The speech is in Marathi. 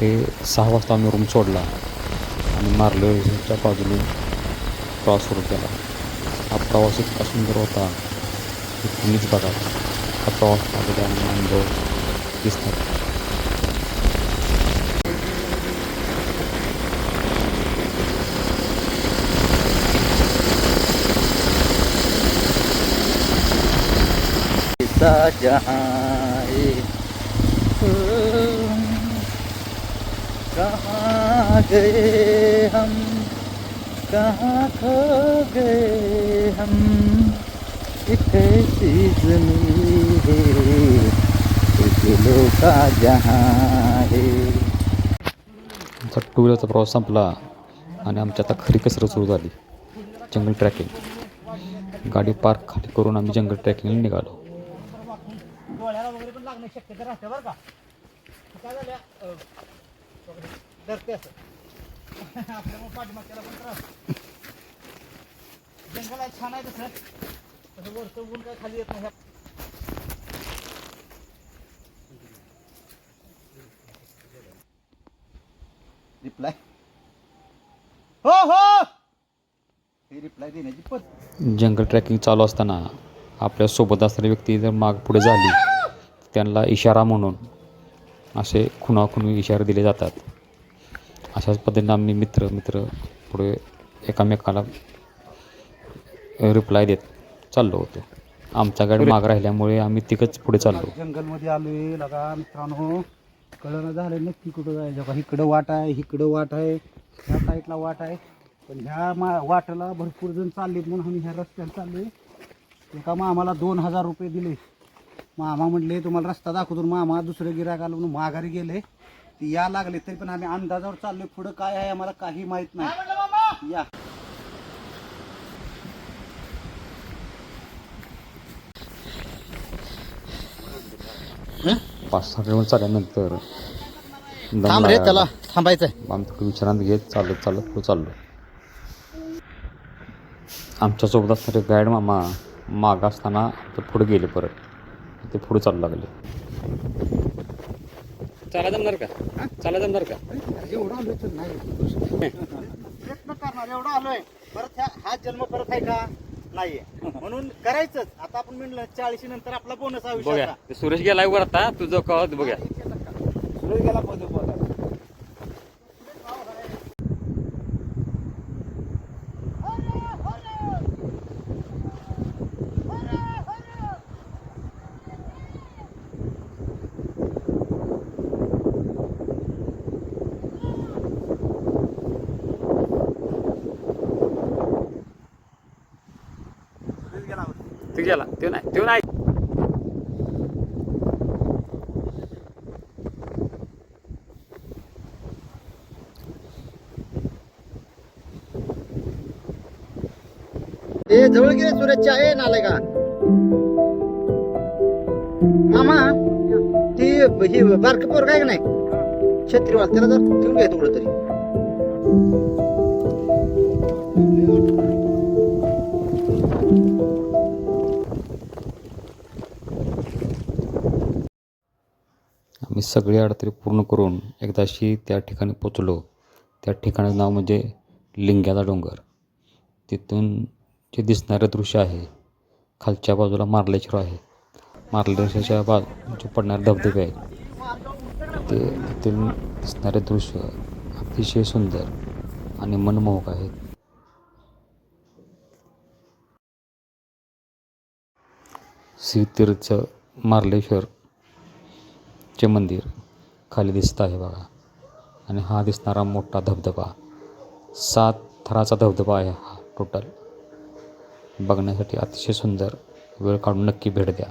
पहाटे 6 वाजता आम्ही रूम सोडला आणि मार्लेच्या बाजूने प्रवास सुरू केला. हा प्रवास इतका सुंदर होता की तुम्हीच बघा. हा प्रवास केलेला अनुभव दिसतात. जहाँ कहाँ गए हम, कहाँ खो गए हम, एक ऐसी ज़मीं है, दिलों का जहाँ है. आमचा 2 व्हीलरचा प्रवास संपला आणि आमची आता खरी कसरत सुरू झाली. जंगल ट्रॅकिंग. गाडी पार्क खाली करून आम्ही जंगल ट्रॅकिंगला निघालो. डोळ्याला वगैरे पण लागण्याची शक्यता राहते बरं का. काय झालं धरते असं आपल्यामुळे पाठीमागच्याला पण त्रास. जंगल आहे छान आहे तसं तसं वरचं ऊन काय खाली येत नाही. रिप्लाय हो हो हे रिप्लाय देण्याची पद्धत. जंगल ट्रॅकिंग चालू असताना आपल्यासोबत असणारी व्यक्ती जर माग पुढे झाली त्यांना इशारा म्हणून असे खुणाखुणी इशारे दिले जातात. अशाच पद्धतीने आम्ही मित्र पुढे एकामेकाला रिप्लाय देत चाललो होतो. आमचा गाडी माग राहिल्यामुळे आम्ही तिघंच पुढे चाललो. जंगलमध्ये आलोय लगा मित्रांनो. कळलं झालं नक्की कुठं जायचं का. इकडं वाट आहे, इकडं वाट आहे, ह्या साईडला वाट आहे. पण ह्या वाटेला भरपूर जण चाललेत म्हणून आम्ही ह्या रस्त्याला चाललोय. एका मामाला 2000 रुपये दिले. मामा म्हटले तुम्हाला रस्ता दाखवतो. मामा दुसरं गिराक आलं म्हणून माघारी गेले. ती या लागले तरी पण आम्ही अंदाजावर चाललोय. पुढं काय आहे आम्हाला काही माहित नाही. या 5-6 किलोमीटर चालल्यानंतर थांब रे त्याला थांबायचं. आम्ही थोडी विश्रांती घेत चालत पुढे चाललो. आमच्यासोबत असणारे गाईड मामा मागं असताना ते पुढे गेले. परत ते पुढे चालू लागले. चाला जमणार का? एवढं आलोय तर नाही प्रयत्न करणार. एवढं आलोय परत हा जन्म परत आहे का नाहीये म्हणून करायचंच. आता आपण म्हणलं 40 नंतर आपला बोनस आयुष्याचा. बघा सुरेश गेलाय वर आता तुझं कळत बघा. सुरेश गेला पदू ते नाही ए जवळ गेले सूरजच्या आहे नालाय का मामा. ती ही बारक पोर काय का नाही छत्रीवाल त्याला जर घेऊन घ्यायचं कुठं तरी. आम्ही सगळी अडथळे पूर्ण करून एकदाशी त्या ठिकाणी पोचलो. त्या ठिकाणाचं नाव म्हणजे लिंग्याचा डोंगर. तिथून जे दिसणारं दृश्य आहे खालच्या बाजूला मार्लेश्वर आहे. मार्लेश्वरच्या बाजू पडणारे धबधबे आहेत. ते तिथून दिसणारे दृश्य अतिशय सुंदर आणि मनमोहक आहेत. श्रीतीर्थ मार्लेश्वरचे मंदिर खाली दिसत आहे बघा. आणि हा दिसणारा मोठा धबधबा 7 थराचा धबधबा आहे हा टोटल. बघण्यासाठी अतिशय सुंदर. वेळ काढून नक्की भेट द्या.